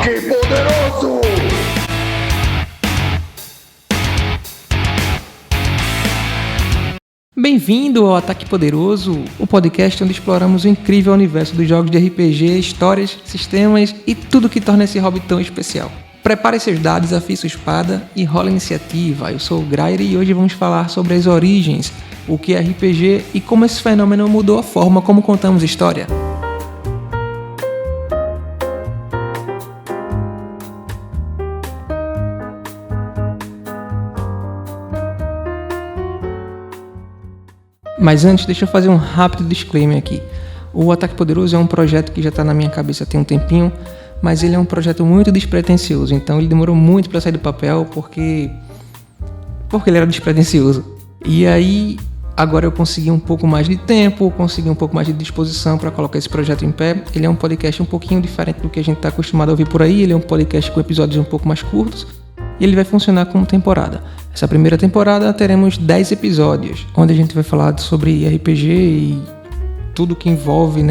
Ataque Poderoso! Bem-vindo ao Ataque Poderoso, o podcast onde exploramos o incrível universo dos jogos de RPG, histórias, sistemas e tudo que torna esse hobby tão especial. Prepare seus dados, afie sua espada e rola a iniciativa. Eu sou o Grair e hoje vamos falar sobre as origens, o que é RPG e como esse fenômeno mudou a forma como contamos história. Mas antes, deixa eu fazer um rápido disclaimer aqui. O Ataque Poderoso é um projeto que já está na minha cabeça tem um tempinho, mas ele é um projeto muito despretensioso, então ele demorou muito para sair do papel porque ele era despretensioso. E aí, agora eu consegui um pouco mais de tempo, consegui um pouco mais de disposição para colocar esse projeto em pé. Ele é um podcast um pouquinho diferente do que a gente está acostumado a ouvir por aí, ele é um podcast com episódios um pouco mais curtos, e ele vai funcionar como temporada. Essa primeira temporada teremos 10 episódios, onde a gente vai falar sobre RPG e tudo que envolve,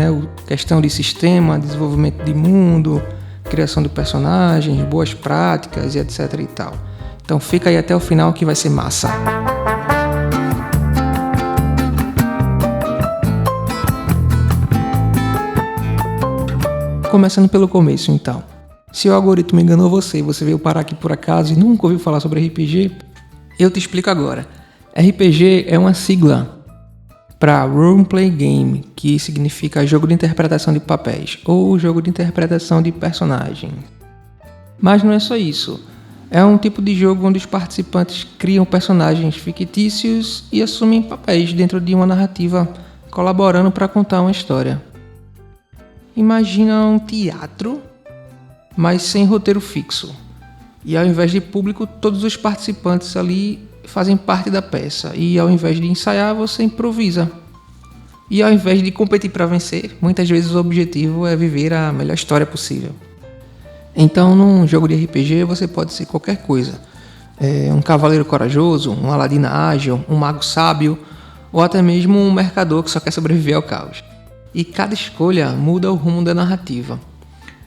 questão de sistema, desenvolvimento de mundo, criação de personagens, boas práticas e etc e tal. Então fica aí até o final que vai ser massa. Começando pelo começo, então. Se o algoritmo enganou você e você veio parar aqui por acaso e nunca ouviu falar sobre RPG, eu te explico agora. RPG é uma sigla para Roleplay Game, que significa jogo de interpretação de papéis ou jogo de interpretação de personagens. Mas não é só isso. É um tipo de jogo onde os participantes criam personagens fictícios e assumem papéis dentro de uma narrativa, colaborando para contar uma história. Imagina um teatro, mas sem roteiro fixo. E ao invés de público, todos os participantes ali fazem parte da peça. E ao invés de ensaiar, você improvisa. E ao invés de competir para vencer, muitas vezes o objetivo é viver a melhor história possível. Então, num jogo de RPG, você pode ser qualquer coisa. Um cavaleiro corajoso, um aladino ágil, um mago sábio, ou até mesmo um mercador que só quer sobreviver ao caos. E cada escolha muda o rumo da narrativa.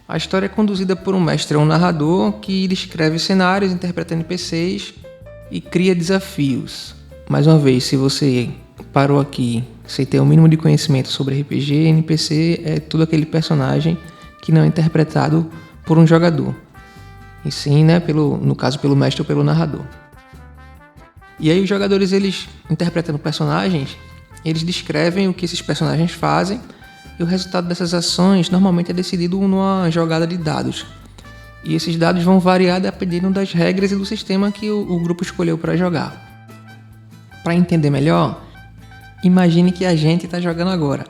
A história é conduzida por um mestre ou um narrador que descreve cenários, interpreta NPCs e cria desafios. Mais uma vez, se você parou aqui sem ter o mínimo de conhecimento sobre RPG, NPC é tudo aquele personagem que não é interpretado por um jogador, e sim, no caso, pelo mestre ou pelo narrador. E aí os jogadores, eles interpretando personagens, eles descrevem o que esses personagens fazem, e o resultado dessas ações normalmente é decidido numa jogada de dados. E esses dados vão variar dependendo das regras e do sistema que o grupo escolheu para jogar. Para entender melhor, imagine que a gente está jogando agora.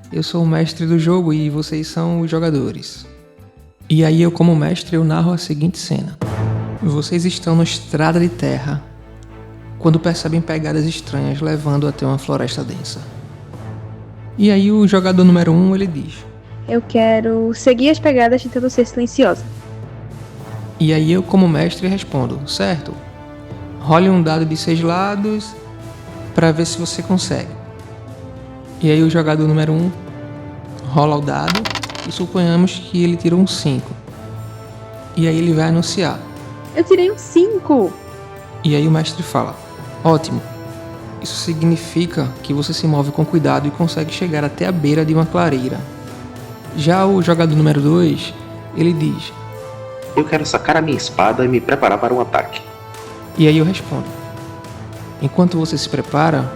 Eu sou o mestre do jogo e vocês são os jogadores. E aí eu, como mestre, eu narro a seguinte cena. Vocês estão numa estrada de terra quando percebem pegadas estranhas levando até uma floresta densa. E aí o jogador número 1, ele diz: eu quero seguir as pegadas tentando ser silenciosa. E aí eu, como mestre, respondo: certo, role um dado de 6 lados para ver se você consegue. E aí o jogador número 1 rola o dado e suponhamos que ele tirou um 5. E aí ele vai anunciar: eu tirei um 5. E aí o mestre fala: ótimo. Isso significa que você se move com cuidado e consegue chegar até a beira de uma clareira. Já o jogador número 2, ele diz: eu quero sacar a minha espada e me preparar para um ataque. E aí eu respondo: enquanto você se prepara,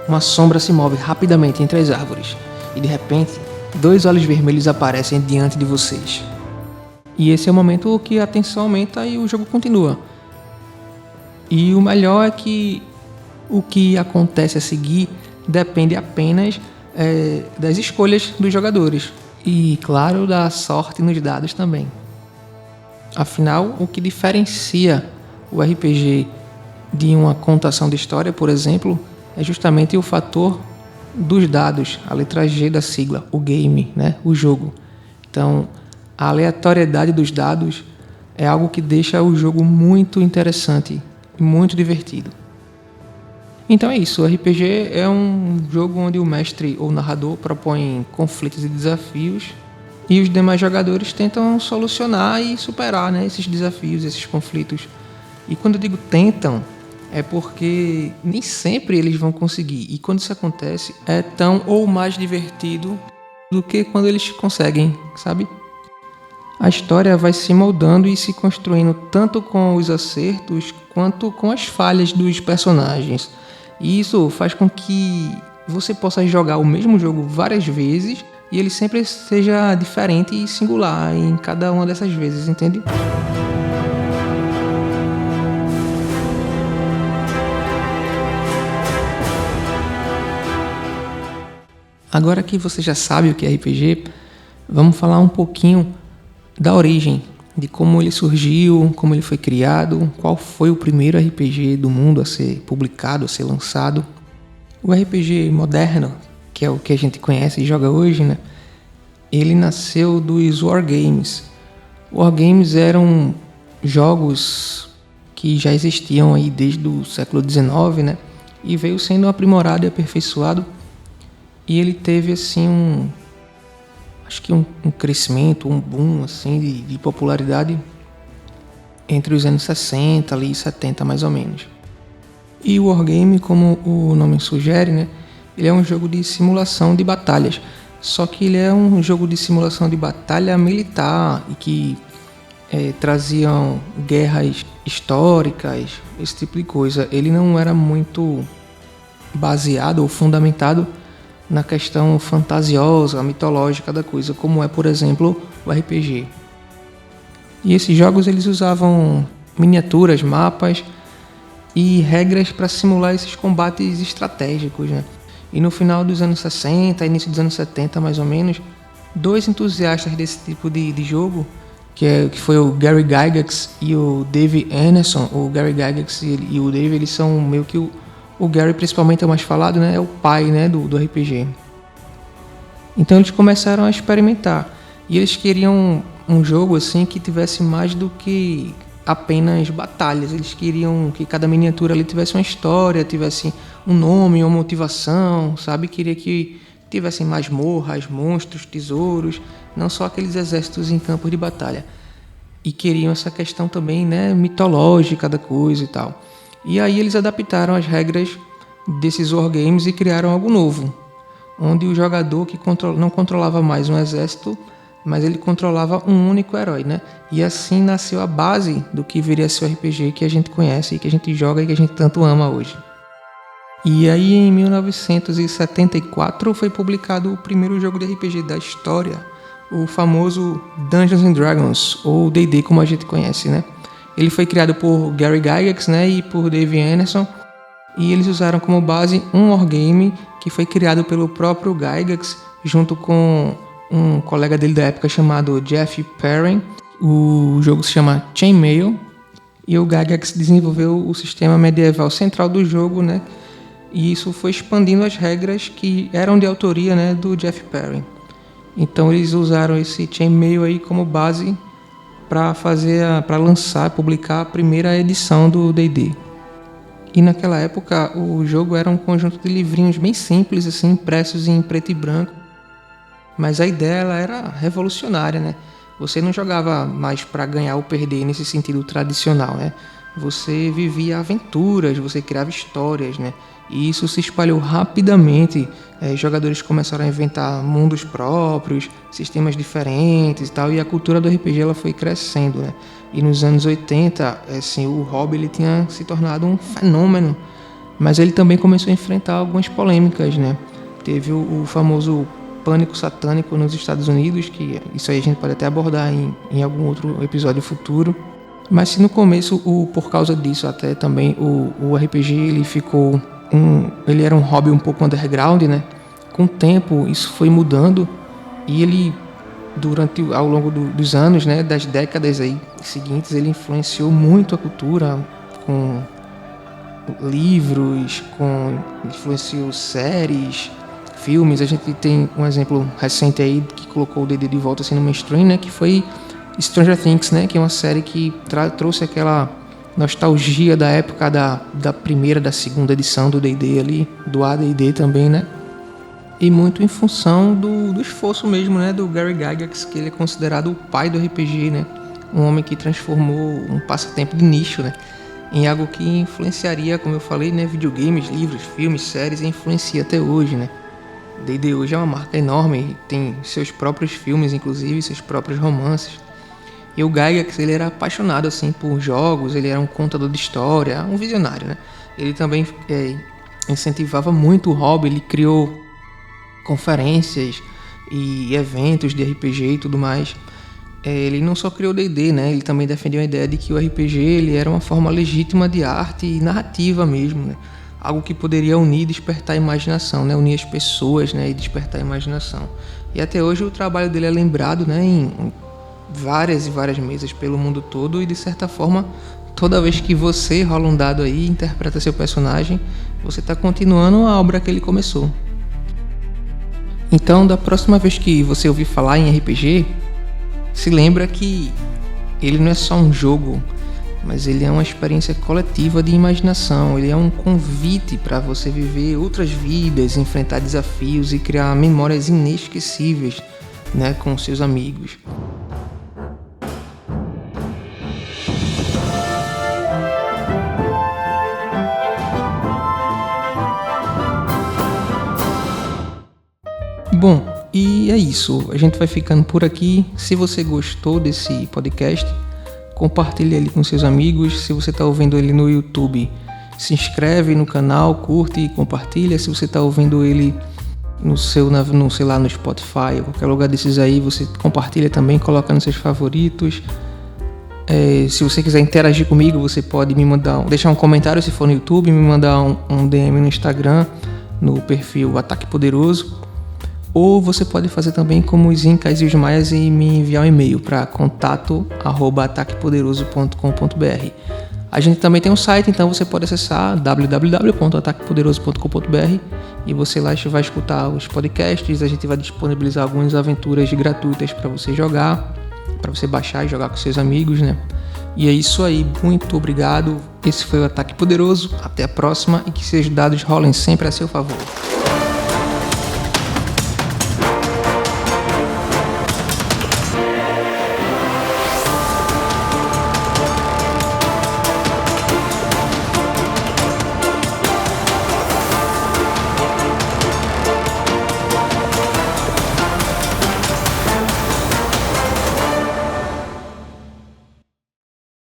uma sombra se move rapidamente entre as árvores e de repente 2 olhos vermelhos aparecem diante de vocês. E esse é o momento que a tensão aumenta e o jogo continua. E o melhor é que o que acontece a seguir depende apenas das escolhas dos jogadores. E, claro, da sorte nos dados também. Afinal, o que diferencia o RPG de uma contação de história, por exemplo, é justamente o fator dos dados, a letra G da sigla, o game, o jogo. Então, a aleatoriedade dos dados é algo que deixa o jogo muito interessante e muito divertido. Então é isso, o RPG é um jogo onde o mestre ou narrador propõe conflitos e desafios E os demais jogadores tentam solucionar e superar, né, esses desafios, esses conflitos. E quando eu digo tentam, é porque nem sempre eles vão conseguir. E quando isso acontece, é tão ou mais divertido do que quando eles conseguem, sabe? A história vai se moldando e se construindo tanto com os acertos quanto com as falhas dos personagens. E isso faz com que você possa jogar o mesmo jogo várias vezes e ele sempre seja diferente e singular em cada uma dessas vezes, entende? Agora que você já sabe o que é RPG, vamos falar um pouquinho da origem, de como ele surgiu, como ele foi criado, qual foi o primeiro RPG do mundo a ser publicado, a ser lançado. O RPG moderno, que é o que a gente conhece e joga hoje, né? Ele nasceu dos Wargames. Wargames eram jogos que já existiam aí desde o século XIX, né? E veio sendo aprimorado e aperfeiçoado. E ele teve assim um crescimento, um boom assim de popularidade entre os anos 60 ali, 70 mais ou menos. E o Wargame, como o nome sugere, né, ele é um jogo de simulação de batalhas. Só que ele é um jogo de simulação de batalha militar e que traziam guerras históricas, esse tipo de coisa. Ele não era muito baseado ou fundamentado na questão fantasiosa, mitológica da coisa, como é, por exemplo, o RPG. E esses jogos eles usavam miniaturas, mapas e regras para simular esses combates estratégicos, né? E no final dos anos 60, início dos anos 70 mais ou menos, dois entusiastas desse tipo de jogo, que foi o Gary Gygax e o Dave Anderson. O Gary Gygax e o Dave, eles são meio que o Gary principalmente é o mais falado, né? É o pai, né, do RPG. Então eles começaram a experimentar. E eles queriam um jogo assim que tivesse mais do que apenas batalhas. Eles queriam que cada miniatura ali tivesse uma história, tivesse um nome, uma motivação, sabe? Queria que tivessem masmorras, monstros, tesouros, não só aqueles exércitos em campos de batalha. E queriam essa questão também, né, mitológica da coisa e tal. E aí eles adaptaram as regras desses wargames e criaram algo novo, onde o jogador que não controlava mais um exército, mas ele controlava um único herói, né? E assim nasceu a base do que viria a ser o RPG que a gente conhece e que a gente joga e que a gente tanto ama hoje. E aí em 1974 foi publicado o primeiro jogo de RPG da história, o famoso Dungeons and Dragons, ou D&D como a gente conhece, né? Ele foi criado por Gary Gygax, né, e por Dave Anderson, e eles usaram como base um wargame que foi criado pelo próprio Gygax, junto com um colega dele da época chamado Jeff Perrin. O jogo se chama Chainmail, e o Gygax desenvolveu o sistema medieval central do jogo, né, e isso foi expandindo as regras que eram de autoria, né, do Jeff Perrin. Então eles usaram esse Chainmail aí como base para lançar, publicar a primeira edição do D&D. E naquela época o jogo era um conjunto de livrinhos bem simples, assim, impressos em preto e branco. Mas a ideia ela era revolucionária, né? Você não jogava mais para ganhar ou perder nesse sentido tradicional, né? Você vivia aventuras, você criava histórias, né? E isso se espalhou rapidamente. Jogadores começaram a inventar mundos próprios, sistemas diferentes e tal, e a cultura do RPG ela foi crescendo, né? E nos anos 80, assim, o hobby ele tinha se tornado um fenômeno, mas ele também começou a enfrentar algumas polêmicas, né? Teve o famoso pânico satânico nos Estados Unidos, que isso aí a gente pode até abordar em algum outro episódio futuro. Mas se no começo, por causa disso até também, o RPG ele ficou ele era um hobby um pouco underground, né? Com o tempo isso foi mudando e ele ao longo dos anos, né, das décadas aí seguintes, ele influenciou muito a cultura com livros, influenciou séries, filmes. A gente tem um exemplo recente aí que colocou o D&D de volta assim no mainstream, né, que foi Stranger Things, né, que é uma série que trouxe aquela nostalgia da época da primeira, da segunda edição do D&D ali, do AD&D também, né? E muito em função do esforço mesmo, né, do Gary Gygax, que ele é considerado o pai do RPG, né? Um homem que transformou um passatempo de nicho, né, em algo que influenciaria, como eu falei, né, videogames, livros, filmes, séries, e influencia até hoje, né? D&D hoje é uma marca enorme, tem seus próprios filmes, inclusive, seus próprios romances. E o Gygax, ele era apaixonado assim por jogos, ele era um contador de história, um visionário, né? Ele também incentivava muito o hobby, ele criou conferências e eventos de RPG e tudo mais. Ele não só criou D&D, né? Ele também defendeu a ideia de que o RPG ele era uma forma legítima de arte e narrativa mesmo, né? Algo que poderia unir e despertar a imaginação, né? Unir as pessoas, né? E despertar a imaginação. E até hoje o trabalho dele é lembrado, né? Em várias e várias mesas pelo mundo todo, e de certa forma, toda vez que você rola um dado aí e interpreta seu personagem, você está continuando a obra que ele começou. Então, da próxima vez que você ouvir falar em RPG, se lembra que ele não é só um jogo, mas ele é uma experiência coletiva de imaginação, ele é um convite para você viver outras vidas, enfrentar desafios e criar memórias inesquecíveis, né, com seus amigos. Bom, e é isso. A gente vai ficando por aqui. Se você gostou desse podcast, compartilhe ele com seus amigos. Se você está ouvindo ele no YouTube, se inscreve no canal, curte e compartilha. Se você está ouvindo ele no Spotify ou qualquer lugar desses aí, você compartilha também, coloca nos seus favoritos. Se você quiser interagir comigo, você pode me deixar um comentário se for no YouTube, me mandar um DM no Instagram, no perfil Ataque Poderoso. Ou você pode fazer também como os Incas e os Maias e me enviar um e-mail para contato@ataquepoderoso.com.br. A gente também tem um site, então você pode acessar www.ataquepoderoso.com.br e você lá vai escutar os podcasts. A gente vai disponibilizar algumas aventuras gratuitas para você jogar, para você baixar e jogar com seus amigos, né? E é isso aí, muito obrigado. Esse foi o Ataque Poderoso, até a próxima e que seus dados rolem sempre a seu favor.